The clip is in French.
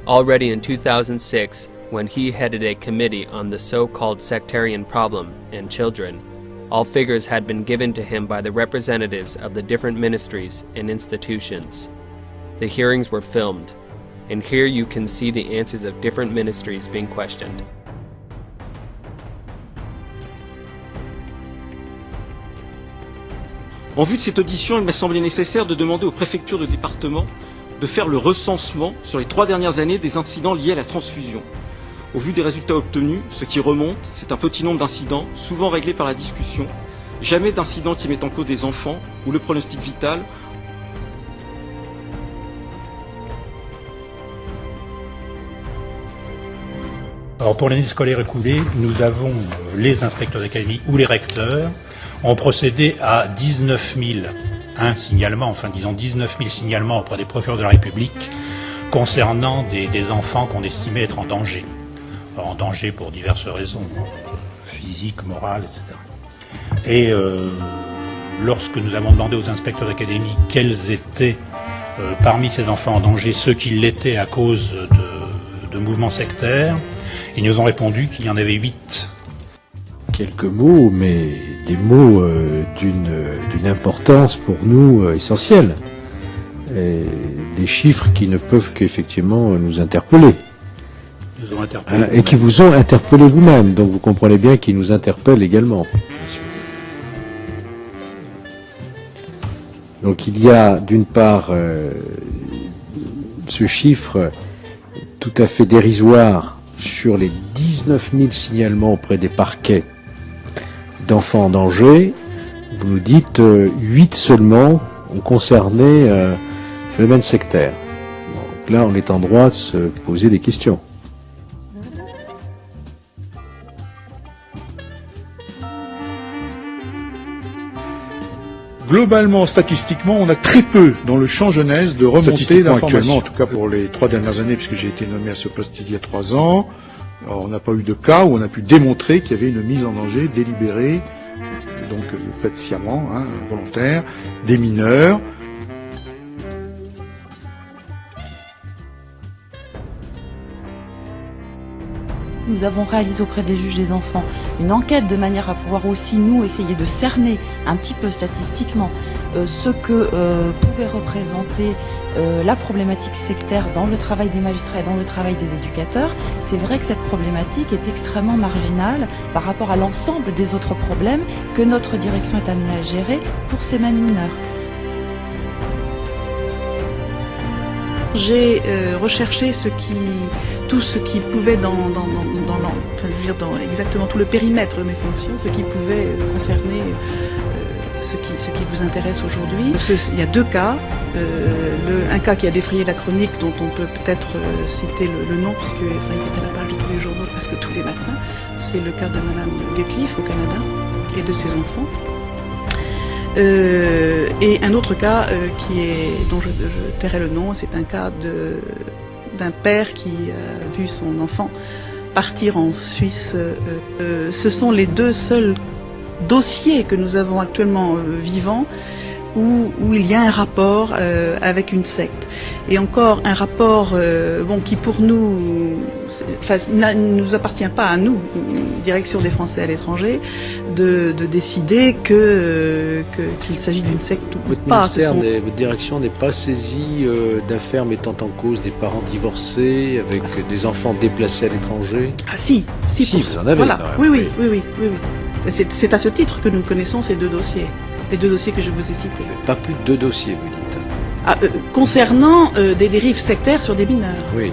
already in 2006 when he headed a committee on the so-called sectarian problem and children. All figures had been given to him by the representatives of the different ministries and institutions. The hearings were filmed, and here you can see the answers of different ministries being questioned. En vue de cette audition, il m'a semblé nécessaire de demander aux préfectures de département de faire le recensement sur les 3 dernières années des incidents liés à la transfusion. Au vu des résultats obtenus, ce qui remonte, c'est un petit nombre d'incidents, souvent réglés par la discussion, jamais d'incidents qui mettent en cause des enfants ou le pronostic vital. Alors pour l'année scolaire écoulée, nous avons les inspecteurs d'académie ou les recteurs ont procédé à 19 001 signalements, enfin disons 19 000 signalements auprès des procureurs de la République concernant des enfants qu'on estimait être en danger. Alors, en danger pour diverses raisons, physiques, morales, etc. Et lorsque nous avons demandé aux inspecteurs d'académie quels étaient parmi ces enfants en danger ceux qui l'étaient à cause de mouvements sectaires, ils nous ont répondu qu'il y en avait 8. Quelques mots, mais des mots d'une importance pour nous essentielle. Et des chiffres qui ne peuvent qu'effectivement nous interpeller. Nous ont interpellé et qui vous ont interpellé vous-même, donc vous comprenez bien qu'ils nous interpellent également. Donc il y a d'une part ce chiffre tout à fait dérisoire sur les 19 000 signalements auprès des parquets d'enfants en danger. Vous nous dites 8 seulement ont concerné phénomène sectaire. Donc là on est en droit de se poser des questions. Globalement, statistiquement, on a très peu dans le champ jeunesse de remontées d'informations. Actuellement, en tout cas pour les 3 dernières années, puisque j'ai été nommé à ce poste il y a 3 ans, alors, on n'a pas eu de cas où on a pu démontrer qu'il y avait une mise en danger délibérée, donc faite sciemment, volontaire, des mineurs. Nous avons réalisé auprès des juges des enfants une enquête de manière à pouvoir aussi, nous, essayer de cerner un petit peu statistiquement ce que pouvait représenter la problématique sectaire dans le travail des magistrats et dans le travail des éducateurs. C'est vrai que cette problématique est extrêmement marginale par rapport à l'ensemble des autres problèmes que notre direction est amenée à gérer pour ces mêmes mineurs. J'ai recherché tout ce qui pouvait dans exactement tout le périmètre de mes fonctions, ce qui pouvait concerner ce qui vous intéresse aujourd'hui. Il y a 2 cas. Un cas qui a défrayé la chronique, dont on peut peut-être citer le nom, puisque il est à la page de tous les journaux presque tous les matins. C'est le cas de Madame Gateliff au Canada et de ses enfants. Et un autre cas dont je tairai le nom, c'est un cas d'un père qui a vu son enfant partir en Suisse. Ce sont les 2 seuls dossiers que nous avons actuellement vivants où il y a un rapport avec une secte. Et encore un rapport qui pour nous ne nous appartient pas à nous, direction des Français à l'étranger, de décider qu'il s'agit d'une secte ou pas. Votre direction n'est pas saisie d'affaires mettant en cause des parents divorcés avec des enfants déplacés à l'étranger? Ah si, vous en avez. Voilà. Quand même. Oui. C'est à ce titre que nous connaissons ces 2 dossiers, les 2 dossiers que je vous ai cités. Pas plus de 2 dossiers, vous dites. Concernant des dérives sectaires sur des mineurs. Oui.